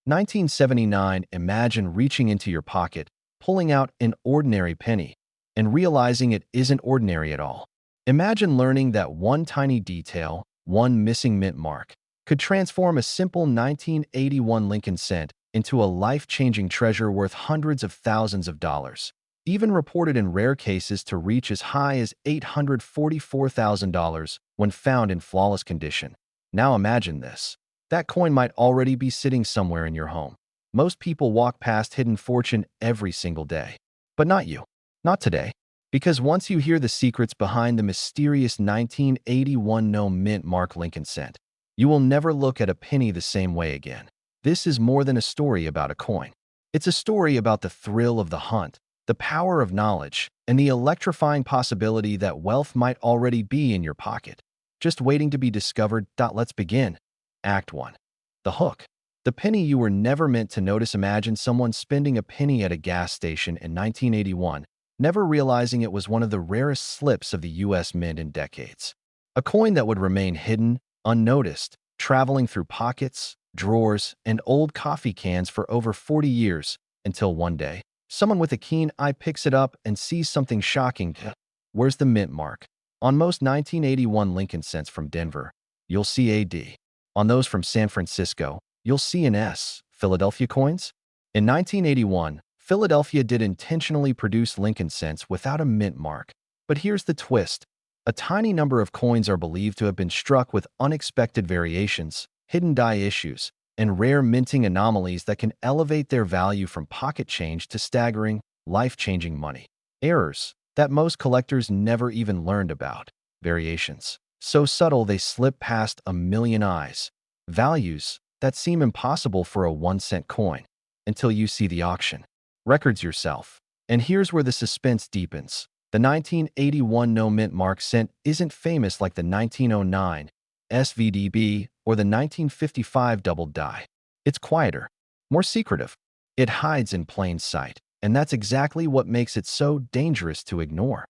1979. Imagine reaching into your pocket, pulling out an ordinary penny, and realizing it isn't ordinary at all. Imagine learning that one tiny detail, one missing mint mark, could transform a simple 1981 Lincoln cent into a life-changing treasure worth hundreds of thousands of dollars, even reported in rare cases to reach as high as $844,000 when found in flawless condition. Now imagine this. That coin might already be sitting somewhere in your home. Most people walk past hidden fortune every single day. But not you. Not today. Because once you hear the secrets behind the mysterious 1981 no mint mark Lincoln cent, you will never look at a penny the same way again. This is more than a story about a coin. It's a story about the thrill of the hunt, the power of knowledge, and the electrifying possibility that wealth might already be in your pocket, just waiting to be discovered. Let's begin. Act 1. The hook. The penny you were never meant to notice. Imagine someone spending a penny at a gas station in 1981, never realizing it was one of the rarest slips of the U.S. Mint in decades. A coin that would remain hidden, unnoticed, traveling through pockets, drawers, and old coffee cans for over 40 years, until one day, someone with a keen eye picks it up and sees something shocking. Where's the mint mark? On most 1981 Lincoln cents from Denver, you'll see a D. On those from San Francisco, you'll see an S. Philadelphia coins? In 1981, Philadelphia did intentionally produce Lincoln cents without a mint mark. But here's the twist. A tiny number of coins are believed to have been struck with unexpected variations, hidden die issues, and rare minting anomalies that can elevate their value from pocket change to staggering, life-changing money. Errors that most collectors never even learned about. Variations so subtle they slip past a million eyes. Values that seem impossible for a 1-cent coin until you see the auction. Records yourself. And here's where the suspense deepens. The 1981 no mint mark cent isn't famous like the 1909 SVDB or the 1955 double die. It's quieter, more secretive. It hides in plain sight, and that's exactly what makes it so dangerous to ignore.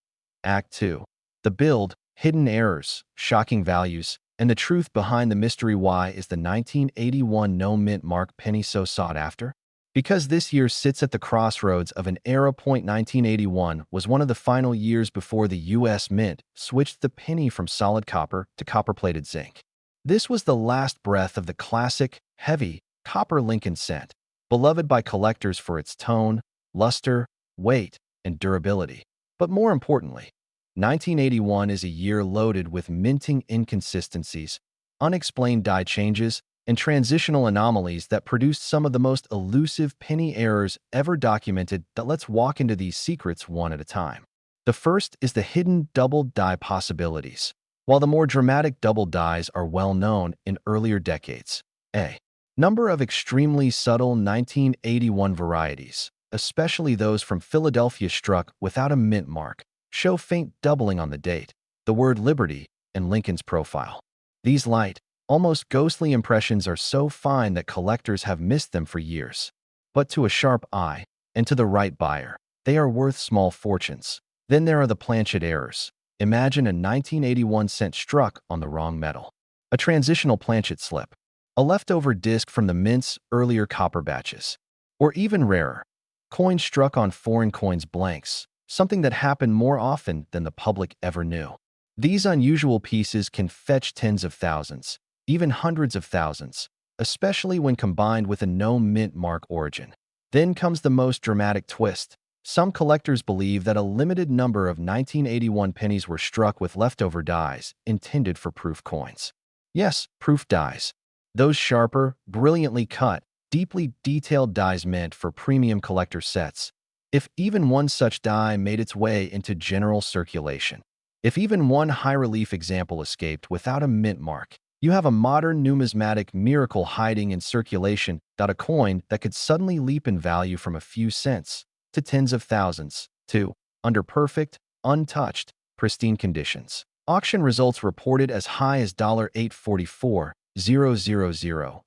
Act 2. The build, hidden errors, shocking values, and the truth behind the mystery. Why is the 1981 no mint mark penny so sought after? Because this year sits at the crossroads of an era. 1981 was one of the final years before the U.S. Mint switched the penny from solid copper to copper-plated zinc. This was the last breath of the classic, heavy, copper Lincoln cent, beloved by collectors for its tone, luster, weight, and durability. But more importantly, 1981 is a year loaded with minting inconsistencies, unexplained die changes, and transitional anomalies that produced some of the most elusive penny errors ever documented. Let's walk into these secrets one at a time. The first is the hidden double die possibilities. While the more dramatic double dies are well known in earlier decades, a number of extremely subtle 1981 varieties, especially those from Philadelphia struck without a mint mark, show faint doubling on the date, the word Liberty, and Lincoln's profile. These light, almost ghostly impressions are so fine that collectors have missed them for years. But to a sharp eye, and to the right buyer, they are worth small fortunes. Then there are the planchet errors. Imagine a 1981 cent struck on the wrong metal, a transitional planchet slip, a leftover disc from the mint's earlier copper batches, or even rarer, coins struck on foreign coins blanks, something that happened more often than the public ever knew. These unusual pieces can fetch tens of thousands, even hundreds of thousands, especially when combined with a no mint mark origin. Then comes the most dramatic twist. Some collectors believe that a limited number of 1981 pennies were struck with leftover dies intended for proof coins. Yes, proof dies. Those sharper, brilliantly cut, deeply detailed dies meant for premium collector sets. If even one such die made its way into general circulation, if even one high-relief example escaped without a mint mark, you have a modern numismatic miracle hiding in circulation. A coin that could suddenly leap in value from a few cents to tens of thousands, to, under perfect, untouched, pristine conditions. Auction results reported as high as $844,000.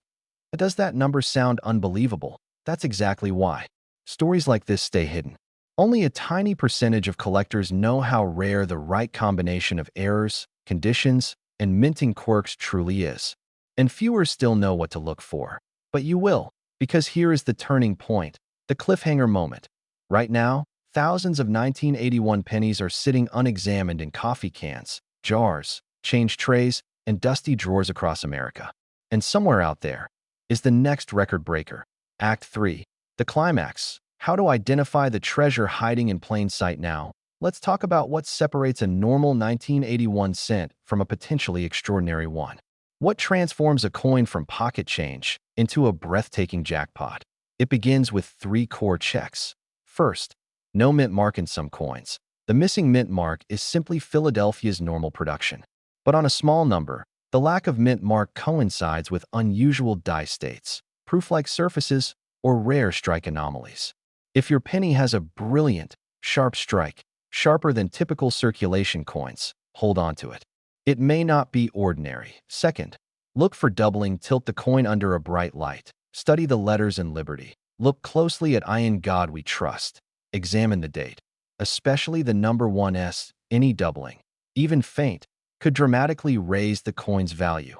Does that number sound unbelievable? That's exactly why. Stories like this stay hidden. Only a tiny percentage of collectors know how rare the right combination of errors, conditions, and minting quirks truly is. And fewer still know what to look for. But you will. Because here is the turning point, the cliffhanger moment. Right now, thousands of 1981 pennies are sitting unexamined in coffee cans, jars, change trays, and dusty drawers across America. And somewhere out there is the next record breaker. Act 3. The climax. How to identify the treasure hiding in plain sight now. Let's talk about what separates a normal 1981 cent from a potentially extraordinary one. What transforms a coin from pocket change into a breathtaking jackpot? It begins with 3 core checks. First, no mint mark in some coins. The missing mint mark is simply Philadelphia's normal production. But on a small number, the lack of mint mark coincides with unusual die states, proof-like surfaces, or rare strike anomalies. If your penny has a brilliant, sharp strike, sharper than typical circulation coins, hold on to it. It may not be ordinary. Second, look for doubling. Tilt the coin under a bright light. Study the letters in Liberty. Look closely at I In God We Trust. Examine the date, especially the number 1s. Any doubling, even faint, could dramatically raise the coin's value.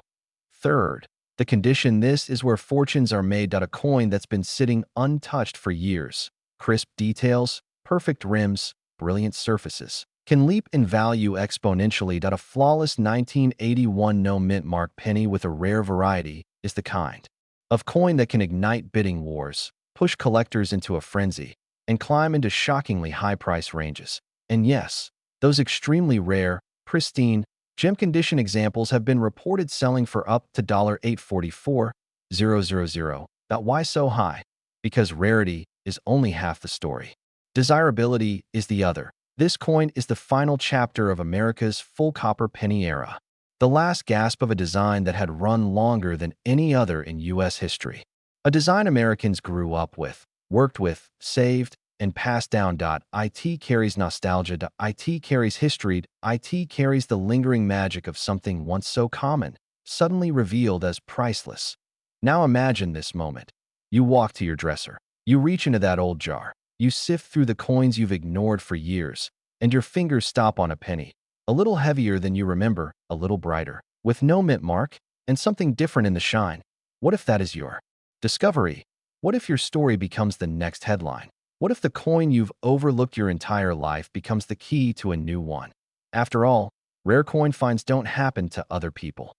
Third, the condition. This is where fortunes are made. A coin that's been sitting untouched for years, crisp details, perfect rims, brilliant surfaces, can leap in value exponentially. A flawless 1981 no mint mark penny with a rare variety is the kind of coin that can ignite bidding wars, push collectors into a frenzy, and climb into shockingly high price ranges. And yes, those extremely rare, pristine, gem condition examples have been reported selling for up to $844,000. Why so high? Because rarity is only half the story. Desirability is the other. This coin is the final chapter of America's full copper penny era, the last gasp of a design that had run longer than any other in U.S. history. A design Americans grew up with, worked with, saved, and passed down. It carries nostalgia. It carries history. It carries the lingering magic of something once so common, suddenly revealed as priceless. Now imagine this moment. You walk to your dresser. You reach into that old jar. You sift through the coins you've ignored for years, and your fingers stop on a penny, a little heavier than you remember, a little brighter, with no mint mark, and something different in the shine. What if that is your discovery? What if your story becomes the next headline? What if the coin you've overlooked your entire life becomes the key to a new one? After all, rare coin finds don't happen to other people.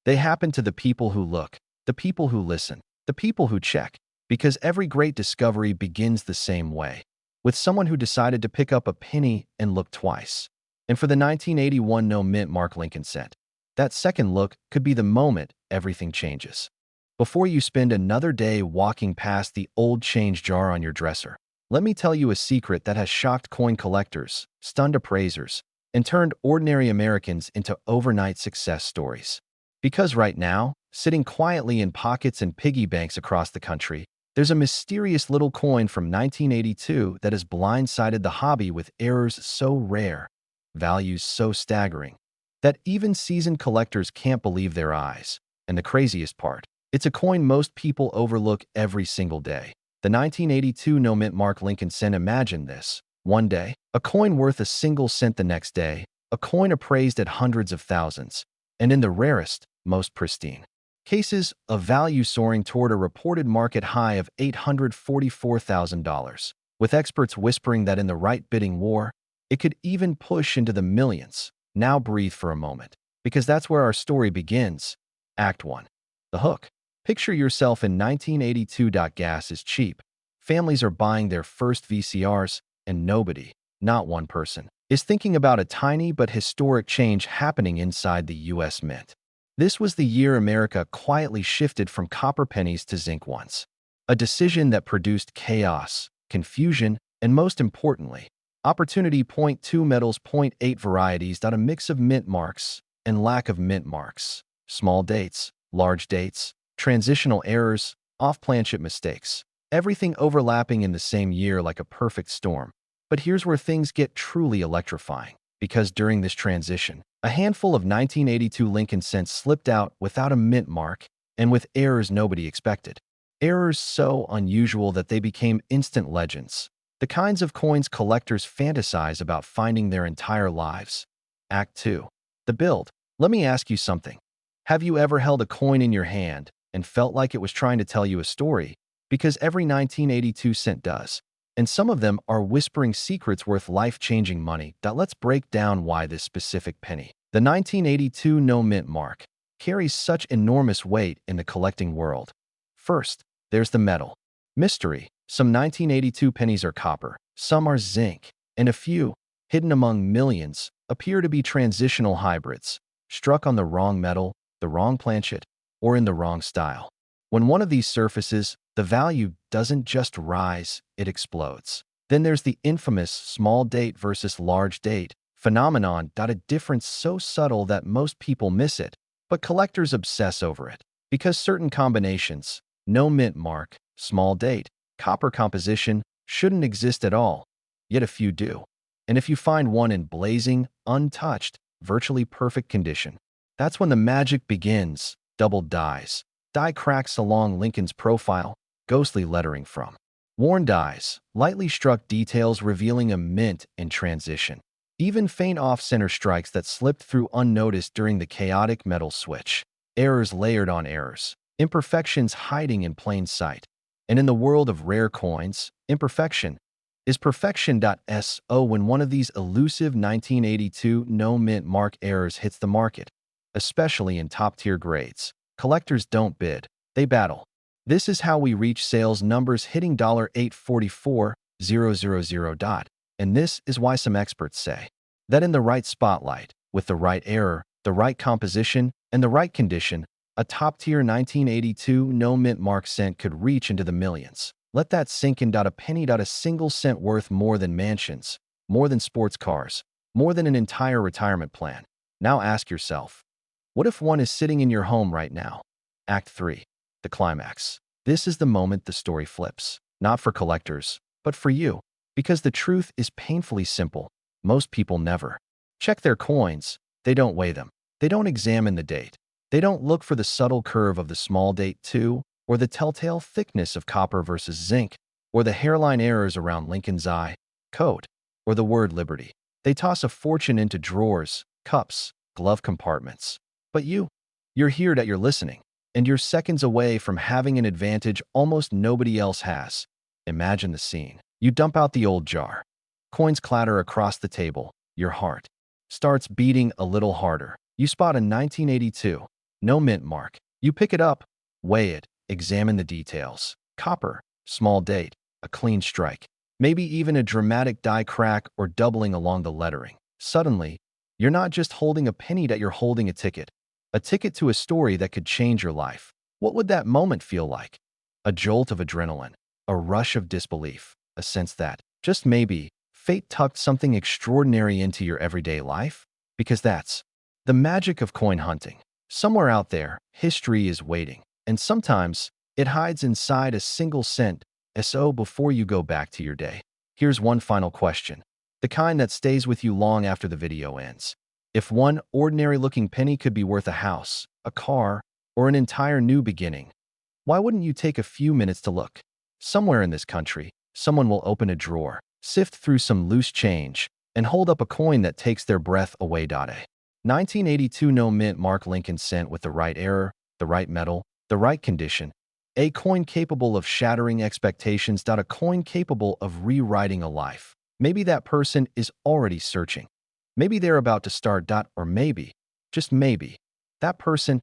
They happen to the people who look, the people who listen, the people who check. Because every great discovery begins the same way, with someone who decided to pick up a penny and look twice. And for the 1981 no mint mark Lincoln cent, that second look could be the moment everything changes. Before you spend another day walking past the old change jar on your dresser, let me tell you a secret that has shocked coin collectors, stunned appraisers, and turned ordinary Americans into overnight success stories. Because right now, sitting quietly in pockets and piggy banks across the country, there's a mysterious little coin from 1982 that has blindsided the hobby with errors so rare, values so staggering, that even seasoned collectors can't believe their eyes. And the craziest part, it's a coin most people overlook every single day. The 1982 no mint mark Lincoln cent. Imagine this. One day, a coin worth a single cent. The next day, a coin appraised at hundreds of thousands, and in the rarest, most pristine cases, of value soaring toward a reported market high of $844,000, with experts whispering that in the right bidding war, it could even push into the millions. Now breathe for a moment, because that's where our story begins. Act 1. The hook. Picture yourself in 1982. Gas is cheap. Families are buying their first VCRs, and nobody, not one person, is thinking about a tiny but historic change happening inside the U.S. Mint. This was the year America quietly shifted from copper pennies to zinc ones, a decision that produced chaos, confusion, and most importantly, opportunity. 2 metals. 8 varieties. A mix of mint marks and lack of mint marks, small dates, large dates, transitional errors, off-planship mistakes, everything overlapping in the same year like a perfect storm. But here's where things get truly electrifying, because during this transition, a handful of 1982 Lincoln cents slipped out without a mint mark and with errors nobody expected. Errors so unusual that they became instant legends, the kinds of coins collectors fantasize about finding their entire lives. Act 2. The build. Let me ask you something. Have you ever held a coin in your hand and felt like it was trying to tell you a story? Because every 1982 cent does. And some of them are whispering secrets worth life-changing money. Let's break down why this specific penny, the 1982 no mint mark, carries such enormous weight in the collecting world. First, there's the metal. Mystery. Some 1982 pennies are copper, some are zinc, and a few, hidden among millions, appear to be transitional hybrids, struck on the wrong metal, the wrong planchet, or in the wrong style. When one of these surfaces, the value doesn't just rise, it explodes. Then there's the infamous small date versus large date phenomenon. A difference so subtle that most people miss it, but collectors obsess over it. Because certain combinations, no mint mark, small date, copper composition, shouldn't exist at all, yet a few do. And if you find one in blazing, untouched, virtually perfect condition, that's when the magic begins. Double dies. Die cracks along Lincoln's profile, ghostly lettering from worn dies, lightly struck details revealing a mint in transition. Even faint off-center strikes that slipped through unnoticed during the chaotic metal switch. Errors layered on errors. Imperfections hiding in plain sight. And in the world of rare coins, imperfection is perfection. So when one of these elusive 1982 no mint mark errors hits the market, especially in top-tier grades, collectors don't bid, they battle. This is how we reach sales numbers hitting $844,000. And this is why some experts say that in the right spotlight, with the right error, the right composition, and the right condition, a top-tier 1982 no mint mark cent could reach into the millions. Let that sink in. A penny. A single cent worth more than mansions, more than sports cars, more than an entire retirement plan. Now ask yourself, what if one is sitting in your home right now? Act 3. The climax. This is the moment the story flips. Not for collectors, but for you. Because the truth is painfully simple. Most people never check their coins. They don't weigh them. They don't examine the date. They don't look for the subtle curve of the small date too, or the telltale thickness of copper versus zinc, or the hairline errors around Lincoln's eye, coat, or the word liberty. They toss a fortune into drawers, cups, glove compartments. But you're here. You're listening, and you're seconds away from having an advantage almost nobody else has. Imagine the scene. You dump out the old jar. Coins clatter across the table. Your heart starts beating a little harder. You spot a 1982 no mint mark. You pick it up, weigh it, examine the details. Copper, small date, a clean strike. Maybe even a dramatic die crack or doubling along the lettering. Suddenly, you're not just holding a penny. You're holding a ticket. A ticket to a story that could change your life. What would that moment feel like? A jolt of adrenaline, a rush of disbelief, a sense that, just maybe, fate tucked something extraordinary into your everyday life? Because that's the magic of coin hunting. Somewhere out there, history is waiting, and sometimes it hides inside a single cent. So before you go back to your day, here's one final question, the kind that stays with you long after the video ends. If one ordinary-looking penny could be worth a house, a car, or an entire new beginning, why wouldn't you take a few minutes to look? Somewhere in this country, someone will open a drawer, sift through some loose change, and hold up a coin that takes their breath away. A 1982 no mint mark Lincoln cent with the right error, the right metal, the right condition. A coin capable of shattering expectations. A coin capable of rewriting a life. Maybe that person is already searching. Maybe they're about to start. Or maybe, just maybe, that person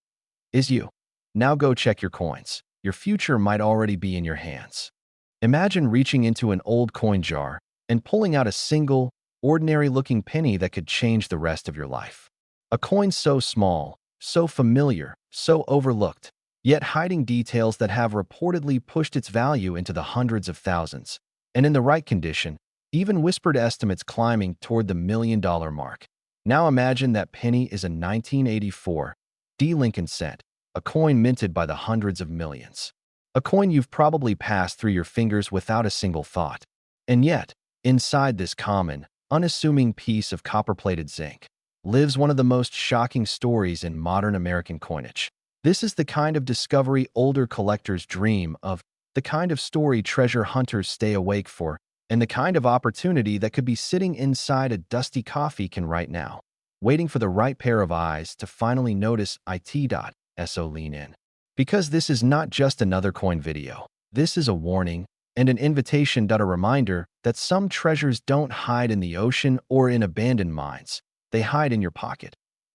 is you. Now go check your coins. Your future might already be in your hands. Imagine reaching into an old coin jar and pulling out a single, ordinary-looking penny that could change the rest of your life. A coin so small, so familiar, so overlooked, yet hiding details that have reportedly pushed its value into the hundreds of thousands, and in the right condition, even whispered estimates climbing toward the $1 million mark. Now imagine that penny is a 1984 Lincoln cent, a coin minted by the hundreds of millions. A coin you've probably passed through your fingers without a single thought. And yet, inside this common, unassuming piece of copper-plated zinc, lives one of the most shocking stories in modern American coinage. This is the kind of discovery older collectors dream of, the kind of story treasure hunters stay awake for, and the kind of opportunity that could be sitting inside a dusty coffee can right now, waiting for the right pair of eyes to finally notice it. So lean in. Because this is not just another coin video. This is a warning and an invitation, a reminder that some treasures don't hide in the ocean or in abandoned mines. They hide in your pocket.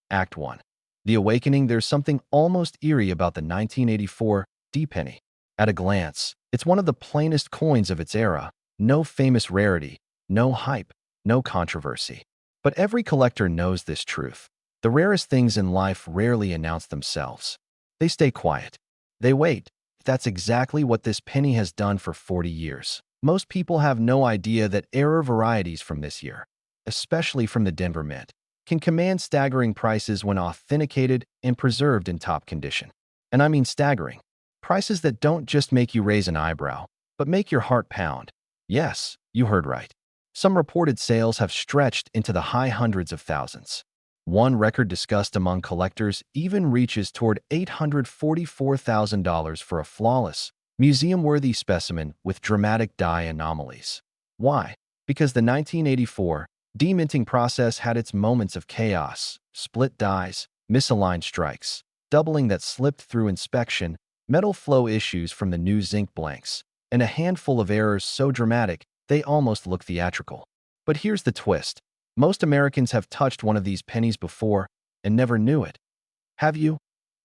Act 1. The Awakening. There's something almost eerie about the 1984 D penny. At a glance, it's one of the plainest coins of its era. No famous rarity, no hype, no controversy. But every collector knows this truth. The rarest things in life rarely announce themselves. They stay quiet. They wait. That's exactly what this penny has done for 40 years. Most people have no idea that rare varieties from this year, especially from the Denver Mint, can command staggering prices when authenticated and preserved in top condition. And I mean staggering. Prices that don't just make you raise an eyebrow, but make your heart pound. Yes, you heard right. Some reported sales have stretched into the high hundreds of thousands. One record discussed among collectors even reaches toward $844,000 for a flawless, museum-worthy specimen with dramatic die anomalies. Why? Because the 1984 deminting process had its moments of chaos, split dies, misaligned strikes, doubling that slipped through inspection, metal flow issues from the new zinc blanks, and a handful of errors so dramatic they almost look theatrical. But here's the twist. Most Americans have touched one of these pennies before and never knew it. Have you?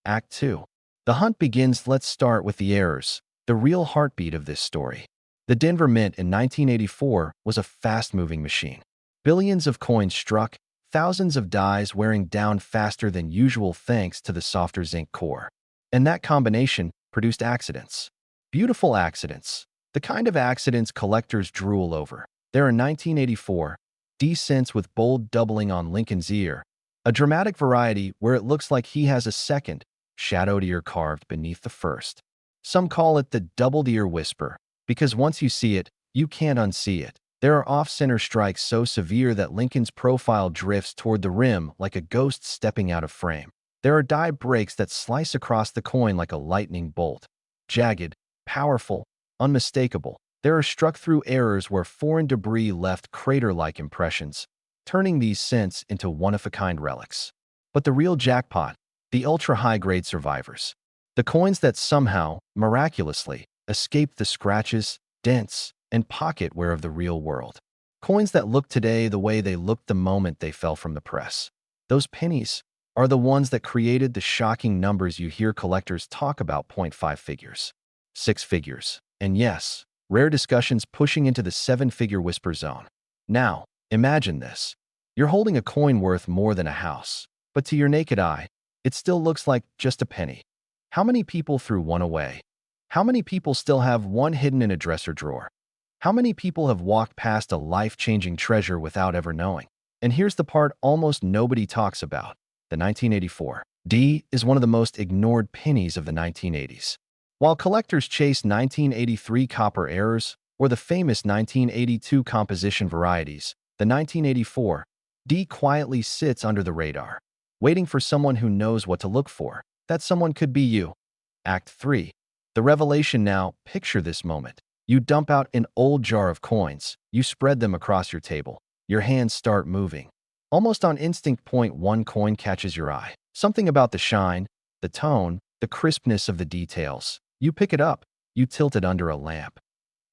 Act 2. The hunt begins. Let's start with the errors, the real heartbeat of this story. The Denver Mint in 1984 was a fast-moving machine. Billions of coins struck, thousands of dies wearing down faster than usual thanks to the softer zinc core. And that combination produced accidents. Beautiful accidents. The kind of accidents collectors drool over. There in 1984, D-cents with bold doubling on Lincoln's ear, a dramatic variety where it looks like he has a second, shadowed ear carved beneath the first. Some call it the doubled ear whisper, because once you see it, you can't unsee it. There are off-center strikes so severe that Lincoln's profile drifts toward the rim like a ghost stepping out of frame. There are die breaks that slice across the coin like a lightning bolt. Jagged, powerful, unmistakable. There are struck-through errors where foreign debris left crater-like impressions, turning these cents into one-of-a-kind relics. But the real jackpot, the ultra-high-grade survivors. The coins that somehow, miraculously, escaped the scratches, dents, and pocket wear of the real world. Coins that look today the way they looked the moment they fell from the press. Those pennies are the ones that created the shocking numbers you hear collectors talk about: 0.5 figures, 6 figures, and yes, rare discussions pushing into the 7-figure whisper zone. Now, imagine this. You're holding a coin worth more than a house, but to your naked eye, it still looks like just a penny. How many people threw one away? How many people still have one hidden in a dresser drawer? How many people have walked past a life-changing treasure without ever knowing? And here's the part almost nobody talks about. The 1984 D is one of the most ignored pennies of the 1980s. While collectors chase 1983 copper errors or the famous 1982 composition varieties, the 1984 D quietly sits under the radar, waiting for someone who knows what to look for. That someone could be you. Act 3. The revelation. Now, picture this moment. You dump out an old jar of coins. You spread them across your table. Your hands start moving. Almost on instinct, one coin catches your eye. Something about the shine, the tone, the crispness of the details. You pick it up, you tilt it under a lamp,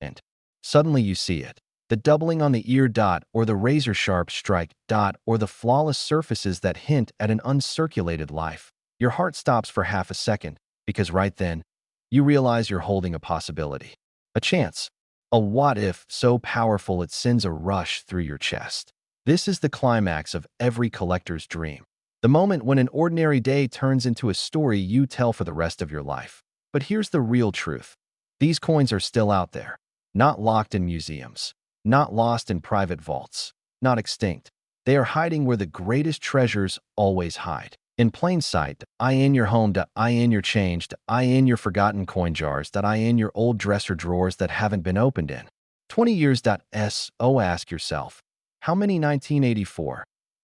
and suddenly you see it. The doubling on the ear dot or the razor-sharp strike dot or the flawless surfaces that hint at an uncirculated life. Your heart stops for half a second because right then, you realize you're holding a possibility. A chance. A what-if so powerful it sends a rush through your chest. This is the climax of every collector's dream. The moment when an ordinary day turns into a story you tell for the rest of your life. But here's the real truth. These coins are still out there. Not locked in museums. Not lost in private vaults. Not extinct. They are hiding where the greatest treasures always hide. In plain sight, in your home, in your change, in your forgotten coin jars, in your old dresser drawers that haven't been opened in 20 years. So ask yourself, how many 1984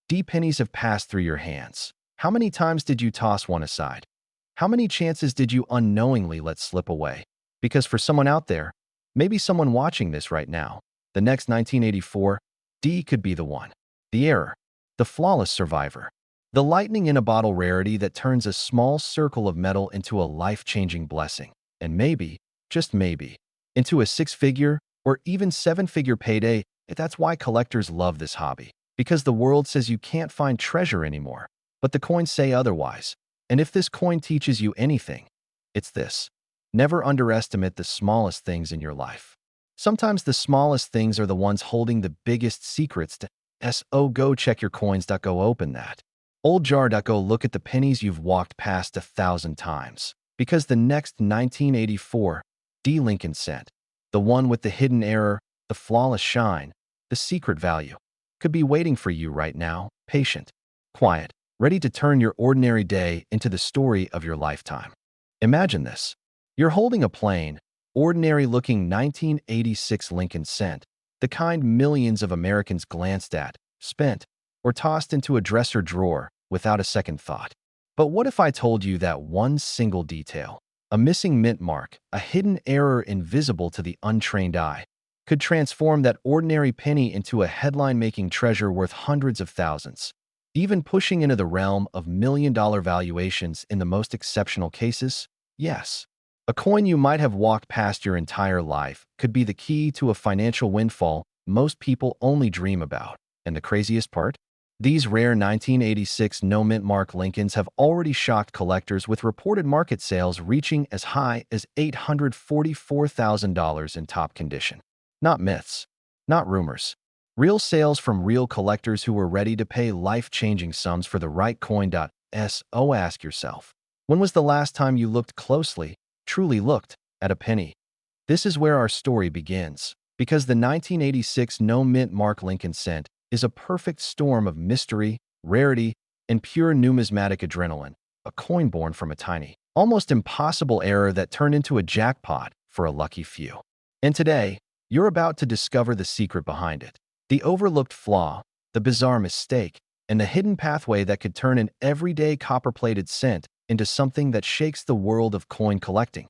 D pennies have passed through your hands? How many times did you toss one aside? How many chances did you unknowingly let slip away? Because for someone out there, maybe someone watching this right now, the next 1984 D could be the one. The error. The flawless survivor. The lightning in a bottle rarity that turns a small circle of metal into a life-changing blessing. And maybe, just maybe, into a six-figure or even seven-figure payday. That's why collectors love this hobby, because the world says you can't find treasure anymore, but the coins say otherwise. And if this coin teaches you anything, it's this: never underestimate the smallest things in your life. Sometimes the smallest things are the ones holding the biggest secrets to so go check your coins. Go open that old jar. Go look at the pennies you've walked past 1,000 times. Because the next 1984 D Lincoln cent, the one with the hidden error, the flawless shine, the secret value, could be waiting for you right now, patient, quiet, ready to turn your ordinary day into the story of your lifetime. Imagine this. You're holding a plain, ordinary-looking 1986 Lincoln cent, the kind millions of Americans glanced at, spent, or tossed into a dresser drawer without a second thought. But what if I told you that one single detail, a missing mint mark, a hidden error invisible to the untrained eye, could transform that ordinary penny into a headline-making treasure worth hundreds of thousands, even pushing into the realm of million-dollar valuations in the most exceptional cases? Yes. A coin you might have walked past your entire life could be the key to a financial windfall most people only dream about. And the craziest part? These rare 1986 no-mint mark Lincolns have already shocked collectors, with reported market sales reaching as high as $844,000 in top condition. Not myths, not rumors. Real sales from real collectors who were ready to pay life-changing sums for the right coin. So ask yourself, when was the last time you looked closely, truly looked, at a penny? This is where our story begins, because the 1986 no-mint mark Lincoln cent is a perfect storm of mystery, rarity, and pure numismatic adrenaline, a coin born from a tiny, almost impossible error that turned into a jackpot for a lucky few. And today, you're about to discover the secret behind it, the overlooked flaw, the bizarre mistake, and the hidden pathway that could turn an everyday copper-plated cent into something that shakes the world of coin collecting.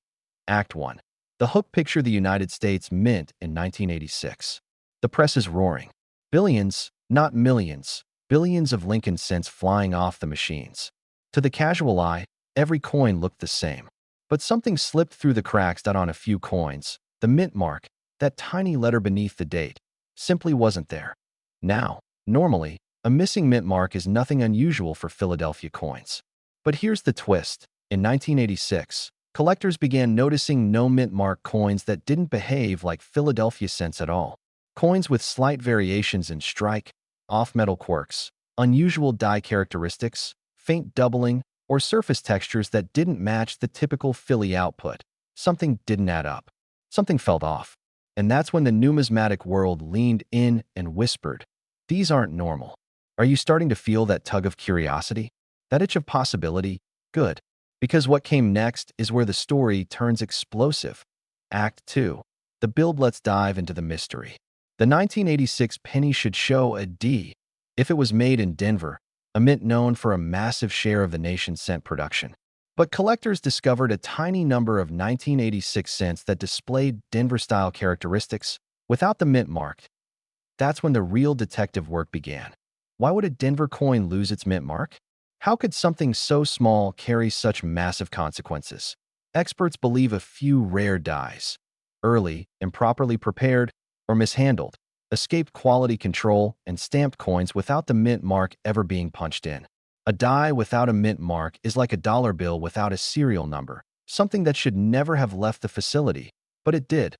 Act 1. The hook. Picture the United States Mint in 1986. The press is roaring. Billions, not millions, billions of Lincoln cents flying off the machines. To the casual eye, every coin looked the same. But something slipped through the cracks. On a few coins, the mint mark, that tiny letter beneath the date, simply wasn't there. Now, normally, a missing mint mark is nothing unusual for Philadelphia coins. But here's the twist. In 1986, collectors began noticing no mint mark coins that didn't behave like Philadelphia cents at all. Coins with slight variations in strike, off-metal quirks, unusual die characteristics, faint doubling, or surface textures that didn't match the typical Philly output. Something didn't add up. Something felt off. And that's when the numismatic world leaned in and whispered, "These aren't normal." Are you starting to feel that tug of curiosity? That itch of possibility? Good. Because what came next is where the story turns explosive. Act 2. The build. Let's dive into the mystery. The 1986 penny should show a D if it was made in Denver, a mint known for a massive share of the nation's cent production. But collectors discovered a tiny number of 1986 cents that displayed Denver-style characteristics without the mint mark. That's when the real detective work began. Why would a Denver coin lose its mint mark? How could something so small carry such massive consequences? Experts believe a few rare dies, early, improperly prepared, or mishandled, escaped quality control and stamped coins without the mint mark ever being punched in. A die without a mint mark is like a dollar bill without a serial number, something that should never have left the facility, but it did.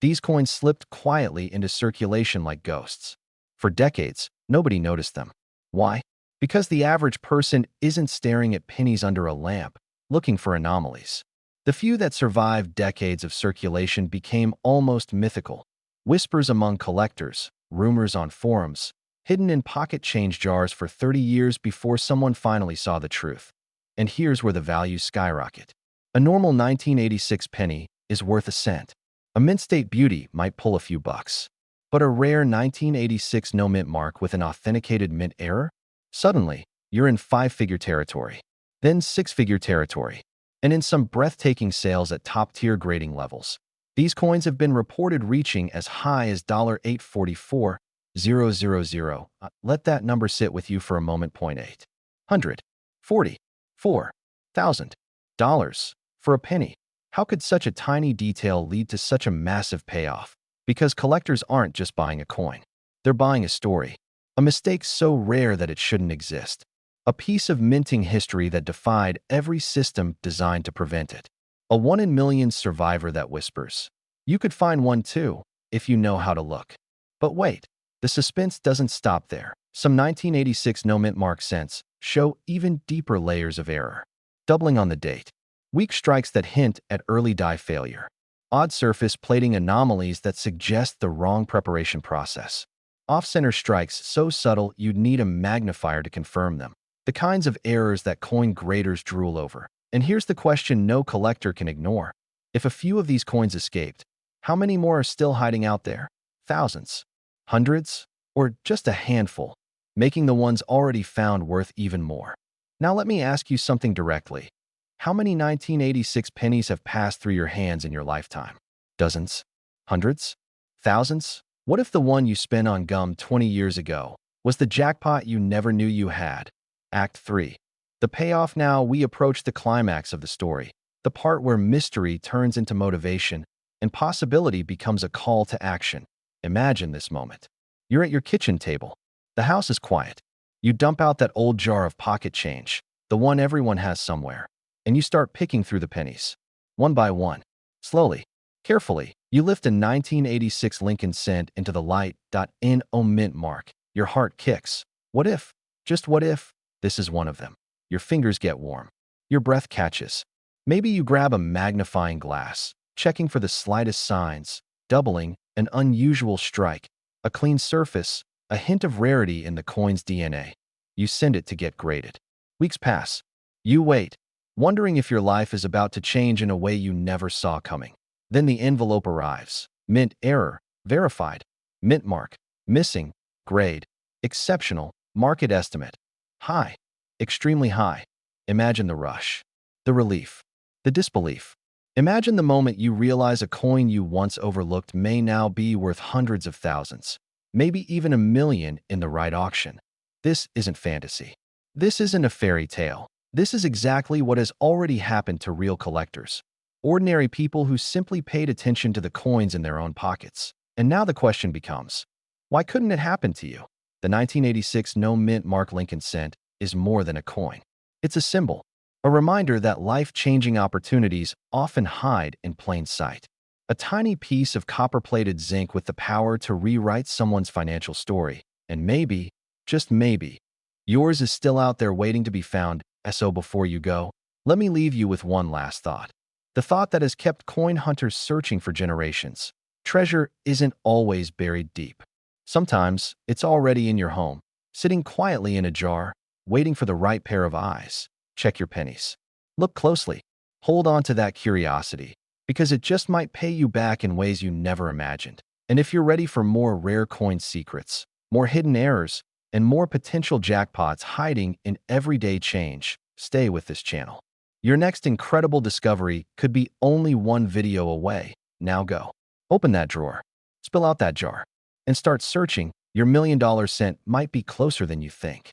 These coins slipped quietly into circulation like ghosts. For decades, nobody noticed them. Why? Because the average person isn't staring at pennies under a lamp, looking for anomalies. The few that survived decades of circulation became almost mythical. Whispers among collectors, rumors on forums, hidden in pocket change jars for 30 years before someone finally saw the truth. And here's where the values skyrocket. A normal 1986 penny is worth a cent. A mint-state beauty might pull a few bucks. But a rare 1986 no-mint mark with an authenticated mint error? Suddenly, you're in five-figure territory, then six-figure territory, and in some breathtaking sales at top-tier grading levels. These coins have been reported reaching as high as $844,000. Let that number sit with you for a moment. $844,000 for a penny. How could such a tiny detail lead to such a massive payoff? Because collectors aren't just buying a coin. They're buying a story. A mistake so rare that it shouldn't exist. A piece of minting history that defied every system designed to prevent it. A one-in-millions survivor that whispers. You could find one too, if you know how to look. But wait, the suspense doesn't stop there. Some 1986 no-mint mark cents show even deeper layers of error. Doubling on the date. Weak strikes that hint at early die failure. Odd surface plating anomalies that suggest the wrong preparation process. Off-center strikes so subtle you'd need a magnifier to confirm them. The kinds of errors that coin graders drool over. And here's the question no collector can ignore. If a few of these coins escaped, how many more are still hiding out there? Thousands? Hundreds? Or just a handful, making the ones already found worth even more? Now let me ask you something directly. How many 1986 pennies have passed through your hands in your lifetime? Dozens? Hundreds? Thousands? What if the one you spent on gum 20 years ago was the jackpot you never knew you had? Act 3. The payoff. Now we approach the climax of the story, the part where mystery turns into motivation and possibility becomes a call to action. Imagine this moment. You're at your kitchen table. The house is quiet. You dump out that old jar of pocket change, the one everyone has somewhere, and you start picking through the pennies. One by one. Slowly, carefully, you lift a 1986 Lincoln cent into the light. No mint mark. Your heart kicks. What if, just what if, this is one of them? Your fingers get warm. Your breath catches. Maybe you grab a magnifying glass, checking for the slightest signs, doubling, an unusual strike, a clean surface, a hint of rarity in the coin's DNA. You send it to get graded. Weeks pass. You wait, wondering if your life is about to change in a way you never saw coming. Then the envelope arrives. Mint error, verified. Mint mark, missing, grade, exceptional, market estimate. High, extremely high. Imagine the rush, the relief, the disbelief. Imagine the moment you realize a coin you once overlooked may now be worth hundreds of thousands, maybe even 1 million in the right auction. This isn't fantasy. This isn't a fairy tale. This is exactly what has already happened to real collectors. Ordinary people who simply paid attention to the coins in their own pockets. And now the question becomes, why couldn't it happen to you? The 1986 no-mint mark Lincoln cent is more than a coin. It's a symbol, a reminder that life-changing opportunities often hide in plain sight. A tiny piece of copper-plated zinc with the power to rewrite someone's financial story. And maybe, just maybe, yours is still out there waiting to be found. So before you go, let me leave you with one last thought. The thought that has kept coin hunters searching for generations. Treasure isn't always buried deep. Sometimes it's already in your home, sitting quietly in a jar, waiting for the right pair of eyes. Check your pennies. Look closely. Hold on to that curiosity, because it just might pay you back in ways you never imagined. And if you're ready for more rare coin secrets, more hidden errors, and more potential jackpots hiding in everyday change, stay with this channel. Your next incredible discovery could be only one video away. Now go. Open that drawer. Spill out that jar. And start searching. Your $1 million cent might be closer than you think.